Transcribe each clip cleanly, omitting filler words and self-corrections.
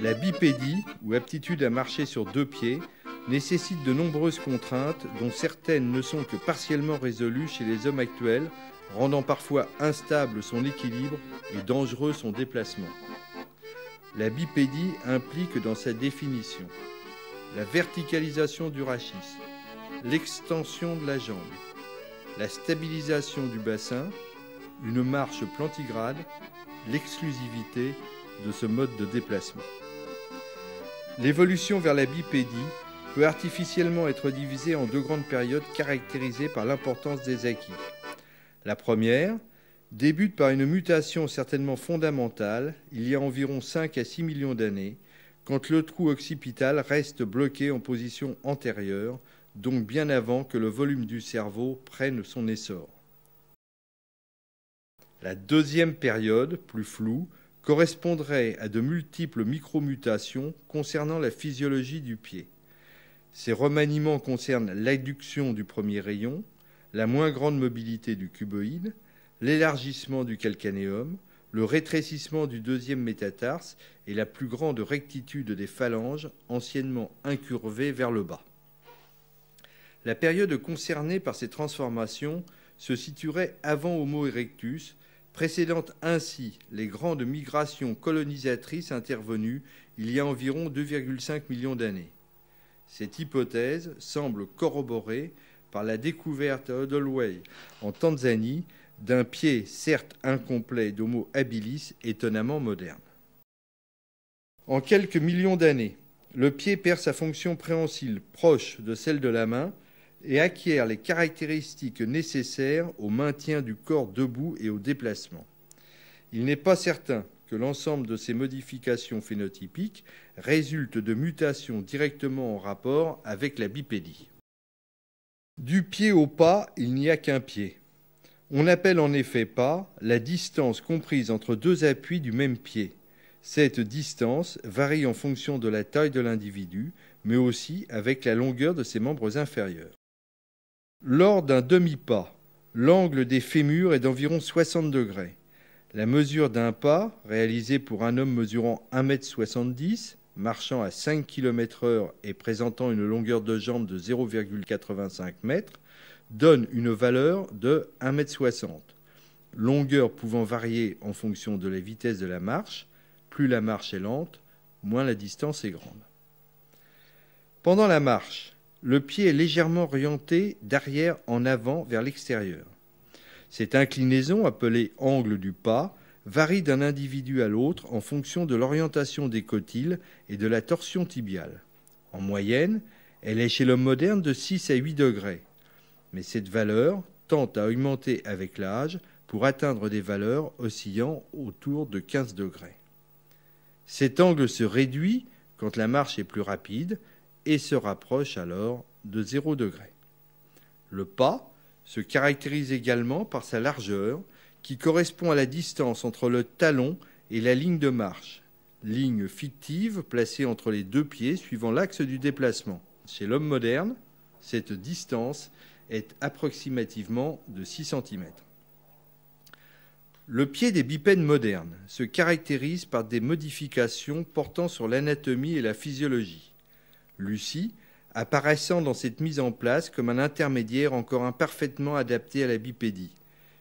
La bipédie, ou aptitude à marcher sur deux pieds, nécessite de nombreuses contraintes dont certaines ne sont que partiellement résolues chez les hommes actuels, rendant parfois instable son équilibre et dangereux son déplacement. La bipédie implique dans sa définition la verticalisation du rachis, l'extension de la jambe, la stabilisation du bassin, une marche plantigrade, l'exclusivité de ce mode de déplacement. L'évolution vers la bipédie peut artificiellement être divisée en deux grandes périodes caractérisées par l'importance des acquis. La première débute par une mutation certainement fondamentale, il y a environ 5 à 6 millions d'années, quand le trou occipital reste bloqué en position antérieure, donc bien avant que le volume du cerveau prenne son essor. La deuxième période, plus floue, correspondrait à de multiples micromutations concernant la physiologie du pied. Ces remaniements concernent l'adduction du premier rayon, la moins grande mobilité du cuboïde, l'élargissement du calcanéum, le rétrécissement du deuxième métatarse et la plus grande rectitude des phalanges, anciennement incurvées vers le bas. La période concernée par ces transformations se situerait avant Homo erectus, précédant ainsi les grandes migrations colonisatrices intervenues il y a environ 2,5 millions d'années. Cette hypothèse semble corroborée par la découverte à Olduvai, en Tanzanie, d'un pied certes incomplet d'Homo habilis étonnamment moderne. En quelques millions d'années, le pied perd sa fonction préhensile proche de celle de la main et acquiert les caractéristiques nécessaires au maintien du corps debout et au déplacement. Il n'est pas certain que l'ensemble de ces modifications phénotypiques résulte de mutations directement en rapport avec la bipédie. Du pied au pas, il n'y a qu'un pied. On appelle en effet pas la distance comprise entre deux appuis du même pied. Cette distance varie en fonction de la taille de l'individu, mais aussi avec la longueur de ses membres inférieurs. Lors d'un demi-pas, l'angle des fémurs est d'environ 60 degrés. La mesure d'un pas, réalisée pour un homme mesurant 1,70 m, marchant à 5 km/h et présentant une longueur de jambe de 0,85 m, donne une valeur de 1,60 m, longueur pouvant varier en fonction de la vitesse de la marche. Plus la marche est lente, moins la distance est grande. Pendant la marche, le pied est légèrement orienté d'arrière en avant vers l'extérieur. Cette inclinaison, appelée angle du pas, varie d'un individu à l'autre en fonction de l'orientation des cotyles et de la torsion tibiale. En moyenne, elle est chez l'homme moderne de 6 à 8 degrés. Mais cette valeur tend à augmenter avec l'âge pour atteindre des valeurs oscillant autour de 15 degrés. Cet angle se réduit quand la marche est plus rapide et se rapproche alors de 0 degré. Le pas se caractérise également par sa largeur qui correspond à la distance entre le talon et la ligne de marche, ligne fictive placée entre les deux pieds suivant l'axe du déplacement. Chez l'homme moderne, cette distance est approximativement de 6 cm. Le pied des bipèdes modernes se caractérise par des modifications portant sur l'anatomie et la physiologie. Lucie apparaissant dans cette mise en place comme un intermédiaire encore imparfaitement adapté à la bipédie,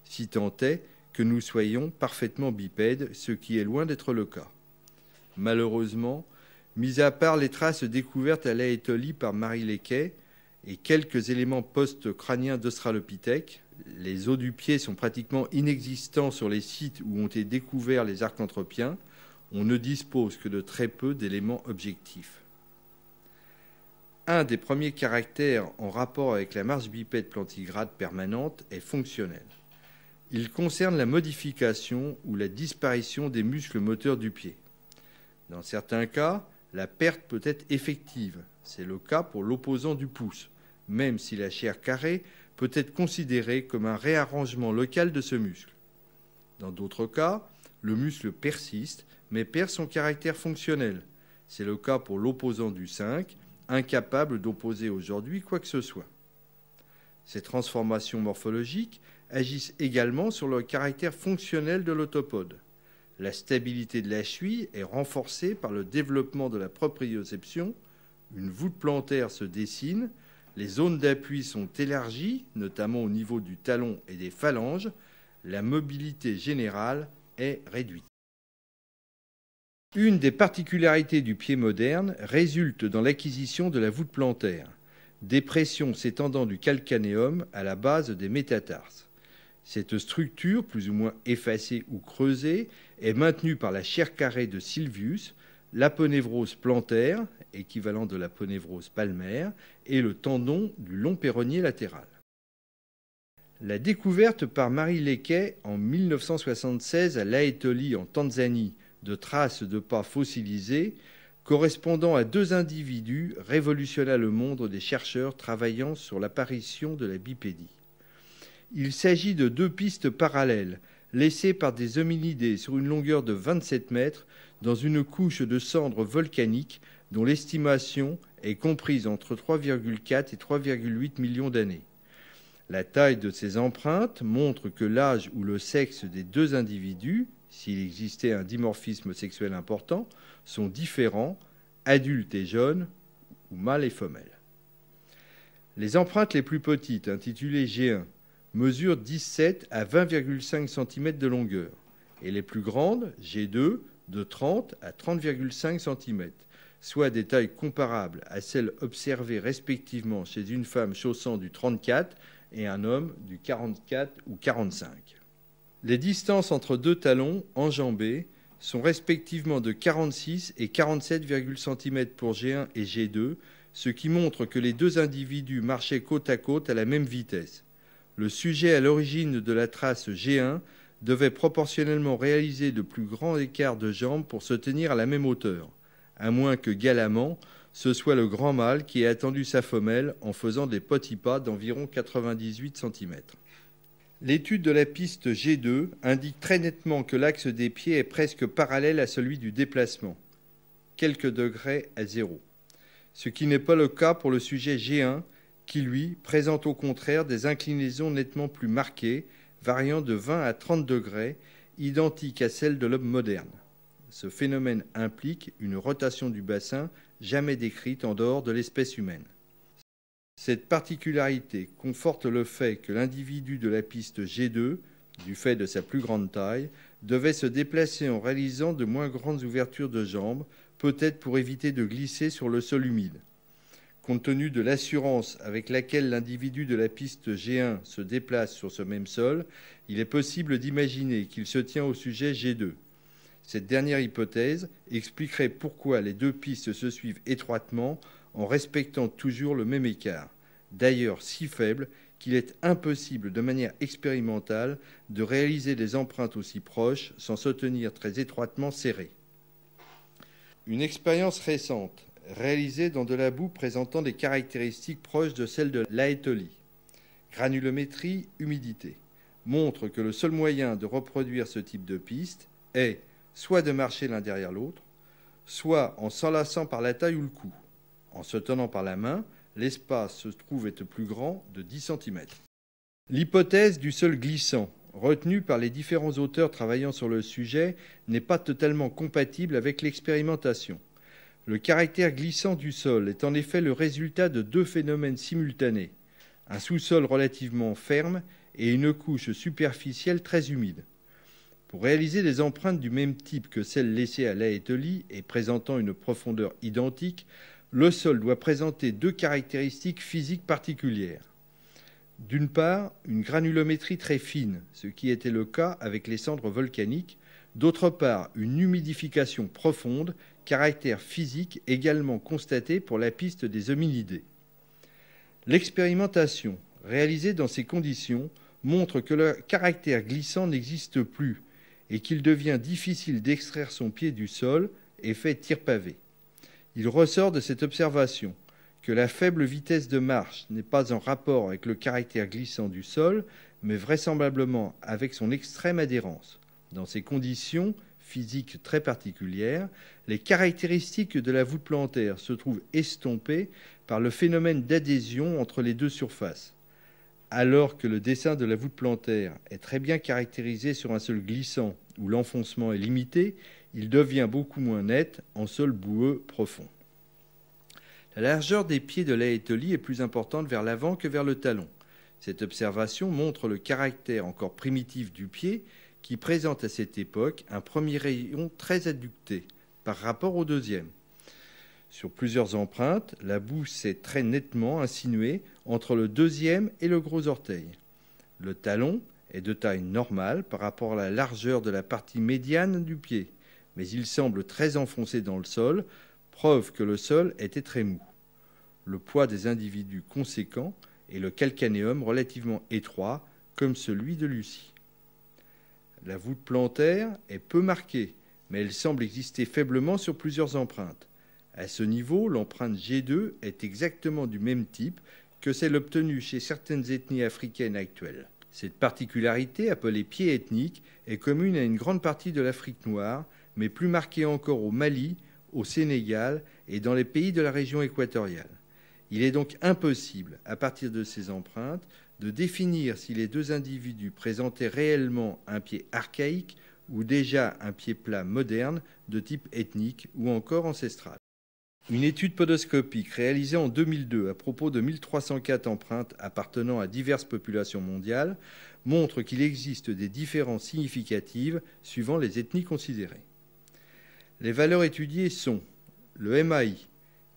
si tant est que nous soyons parfaitement bipèdes, ce qui est loin d'être le cas. Malheureusement, mis à part les traces découvertes à Laetoli par Marie Lequet et quelques éléments post-crâniens d'Australopithèque, les os du pied sont pratiquement inexistants sur les sites où ont été découverts les archanthropiens, on ne dispose que de très peu d'éléments objectifs. Un des premiers caractères en rapport avec la marche bipède plantigrade permanente est fonctionnel. Il concerne la modification ou la disparition des muscles moteurs du pied. Dans certains cas, la perte peut être effective. C'est le cas pour l'opposant du pouce, même si la chair carrée peut être considérée comme un réarrangement local de ce muscle. Dans d'autres cas, le muscle persiste, mais perd son caractère fonctionnel. C'est le cas pour l'opposant du 5, incapables d'opposer aujourd'hui quoi que ce soit. Ces transformations morphologiques agissent également sur le caractère fonctionnel de l'autopode. La stabilité de la cheville est renforcée par le développement de la proprioception, une voûte plantaire se dessine, les zones d'appui sont élargies, notamment au niveau du talon et des phalanges, la mobilité générale est réduite. Une des particularités du pied moderne résulte dans l'acquisition de la voûte plantaire, dépression s'étendant du calcanéum à la base des métatarses. Cette structure, plus ou moins effacée ou creusée, est maintenue par la chair carrée de Sylvius, l'aponévrose plantaire, équivalent de l'aponévrose palmaire, et le tendon du long péronnier latéral. La découverte par Marie Leakey en 1976 à Laetoli en Tanzanie de traces de pas fossilisés correspondant à 2 individus révolutionna le monde des chercheurs travaillant sur l'apparition de la bipédie. Il s'agit de 2 pistes parallèles laissées par des hominidés sur une longueur de 27 mètres dans une couche de cendres volcaniques dont l'estimation est comprise entre 3,4 et 3,8 millions d'années. La taille de ces empreintes montre que l'âge ou le sexe des 2 individus, s'il existait un dimorphisme sexuel important, sont différents, adultes et jeunes, ou mâles et femelles. Les empreintes les plus petites, intitulées G1, mesurent 17 à 20,5 cm de longueur, et les plus grandes, G2, de 30 à 30,5 cm, soit des tailles comparables à celles observées respectivement chez une femme chaussant du 34 et un homme du 44 ou 45. Les distances entre 2 talons enjambés sont respectivement de 46 et 47 cm pour G1 et G2, ce qui montre que les 2 individus marchaient côte à côte à la même vitesse. Le sujet à l'origine de la trace G1 devait proportionnellement réaliser de plus grands écarts de jambes pour se tenir à la même hauteur, à moins que galamment, ce soit le grand mâle qui ait attendu sa femelle en faisant des petits pas d'environ 98 cm. L'étude de la piste G2 indique très nettement que l'axe des pieds est presque parallèle à celui du déplacement, quelques degrés à 0, ce qui n'est pas le cas pour le sujet G1 qui, lui, présente au contraire des inclinaisons nettement plus marquées, variant de 20 à 30 degrés, identiques à celles de l'homme moderne. Ce phénomène implique une rotation du bassin jamais décrite en dehors de l'espèce humaine. Cette particularité conforte le fait que l'individu de la piste G2, du fait de sa plus grande taille, devait se déplacer en réalisant de moins grandes ouvertures de jambes, peut-être pour éviter de glisser sur le sol humide. Compte tenu de l'assurance avec laquelle l'individu de la piste G1 se déplace sur ce même sol, il est possible d'imaginer qu'il se tient au sujet G2. Cette dernière hypothèse expliquerait pourquoi les 2 pistes se suivent étroitement en respectant toujours le même écart, d'ailleurs si faible qu'il est impossible de manière expérimentale de réaliser des empreintes aussi proches sans se tenir très étroitement serrées. Une expérience récente, réalisée dans de la boue présentant des caractéristiques proches de celles de Laetoli, granulométrie, humidité, montre que le seul moyen de reproduire ce type de piste est soit de marcher l'un derrière l'autre, soit en s'enlaçant par la taille ou le cou. En se tenant par la main, l'espace se trouve être plus grand de 10 cm. L'hypothèse du sol glissant, retenue par les différents auteurs travaillant sur le sujet, n'est pas totalement compatible avec l'expérimentation. Le caractère glissant du sol est en effet le résultat de 2 phénomènes simultanés, un sous-sol relativement ferme et une couche superficielle très humide. Pour réaliser des empreintes du même type que celles laissées à Laetoli et présentant une profondeur identique, le sol doit présenter 2 caractéristiques physiques particulières. D'une part, une granulométrie très fine, ce qui était le cas avec les cendres volcaniques. D'autre part, une humidification profonde, caractère physique également constaté pour la piste des hominidés. L'expérimentation, réalisée dans ces conditions, montre que le caractère glissant n'existe plus et qu'il devient difficile d'extraire son pied du sol, effet tire-pavé. Il ressort de cette observation que la faible vitesse de marche n'est pas en rapport avec le caractère glissant du sol, mais vraisemblablement avec son extrême adhérence. Dans ces conditions, physique très particulière, les caractéristiques de la voûte plantaire se trouvent estompées par le phénomène d'adhésion entre les deux surfaces. Alors que le dessin de la voûte plantaire est très bien caractérisé sur un sol glissant où l'enfoncement est limité, il devient beaucoup moins net en sol boueux profond. La largeur des pieds de l'Aetoli est plus importante vers l'avant que vers le talon. Cette observation montre le caractère encore primitif du pied qui présente à cette époque un premier rayon très adducté par rapport au deuxième. Sur plusieurs empreintes, la boue s'est très nettement insinuée entre le deuxième et le gros orteil. Le talon est de taille normale par rapport à la largeur de la partie médiane du pied, mais il semble très enfoncé dans le sol, preuve que le sol était très mou. Le poids des individus conséquent et le calcanéum relativement étroit, comme celui de Lucie. La voûte plantaire est peu marquée, mais elle semble exister faiblement sur plusieurs empreintes. À ce niveau, l'empreinte G2 est exactement du même type que celle obtenue chez certaines ethnies africaines actuelles. Cette particularité, appelée pied ethnique, est commune à une grande partie de l'Afrique noire, mais plus marquée encore au Mali, au Sénégal et dans les pays de la région équatoriale. Il est donc impossible, à partir de ces empreintes, de définir si les deux individus présentaient réellement un pied archaïque ou déjà un pied plat moderne de type ethnique ou encore ancestral. Une étude podoscopique réalisée en 2002 à propos de 1304 empreintes appartenant à diverses populations mondiales montre qu'il existe des différences significatives suivant les ethnies considérées. Les valeurs étudiées sont le MAI,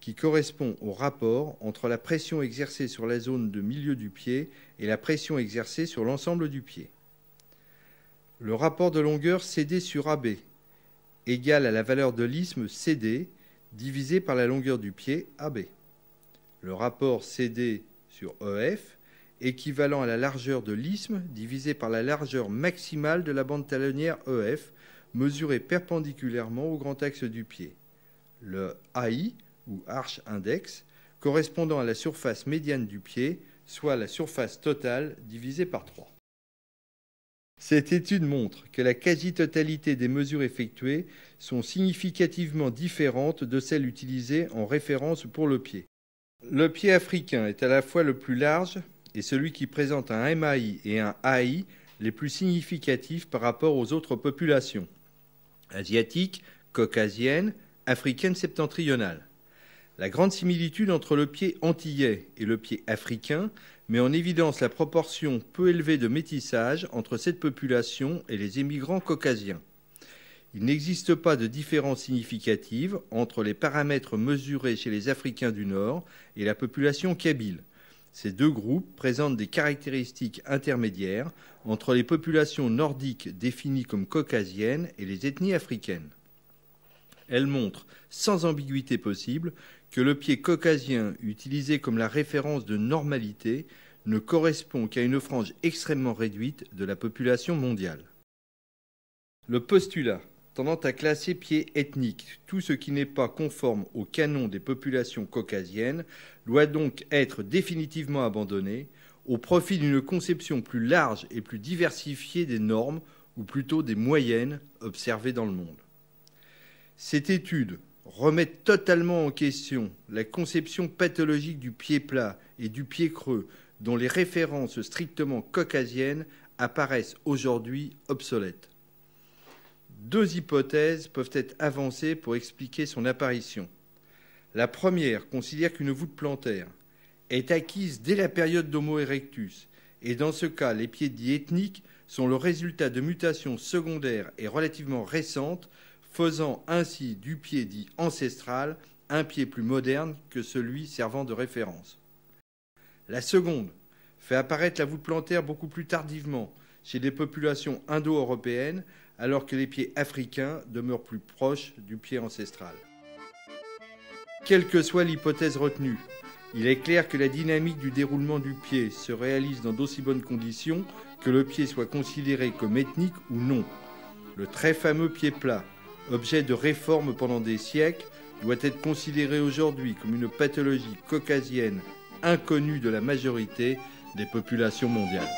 qui correspond au rapport entre la pression exercée sur la zone de milieu du pied et la pression exercée sur l'ensemble du pied. Le rapport de longueur CD sur AB égal à la valeur de l'isthme CD divisé par la longueur du pied AB. Le rapport CD sur EF équivalent à la largeur de l'isthme divisé par la largeur maximale de la bande talonnière EF mesurée perpendiculairement au grand axe du pied. Le AI ou arche index, correspondant à la surface médiane du pied, soit la surface totale divisée par 3. Cette étude montre que la quasi-totalité des mesures effectuées sont significativement différentes de celles utilisées en référence pour le pied. Le pied africain est à la fois le plus large et celui qui présente un MAI et un AI les plus significatifs par rapport aux autres populations asiatiques, caucasiennes, africaines septentrionales. La grande similitude entre le pied antillais et le pied africain met en évidence la proportion peu élevée de métissage entre cette population et les émigrants caucasiens. Il n'existe pas de différence significative entre les paramètres mesurés chez les Africains du Nord et la population kabyle. Ces deux groupes présentent des caractéristiques intermédiaires entre les populations nordiques définies comme caucasiennes et les ethnies africaines. Elles montrent, sans ambiguïté possible, que le pied caucasien, utilisé comme la référence de normalité, ne correspond qu'à une frange extrêmement réduite de la population mondiale. Le postulat tendant à classer pied ethnique tout ce qui n'est pas conforme au canon des populations caucasiennes doit donc être définitivement abandonné au profit d'une conception plus large et plus diversifiée des normes, ou plutôt des moyennes, observées dans le monde. Cette étude remet totalement en question la conception pathologique du pied plat et du pied creux, dont les références strictement caucasiennes apparaissent aujourd'hui obsolètes. Deux hypothèses peuvent être avancées pour expliquer son apparition. La première considère qu'une voûte plantaire est acquise dès la période d'Homo erectus, et dans ce cas, les pieds dits ethniques sont le résultat de mutations secondaires et relativement récentes, faisant ainsi du pied dit ancestral un pied plus moderne que celui servant de référence. La seconde fait apparaître la voûte plantaire beaucoup plus tardivement chez des populations indo-européennes, alors que les pieds africains demeurent plus proches du pied ancestral. Quelle que soit l'hypothèse retenue, il est clair que la dynamique du déroulement du pied se réalise dans d'aussi bonnes conditions que le pied soit considéré comme ethnique ou non. Le très fameux pied plat, objet de réforme pendant des siècles, doit être considéré aujourd'hui comme une pathologie caucasienne inconnue de la majorité des populations mondiales.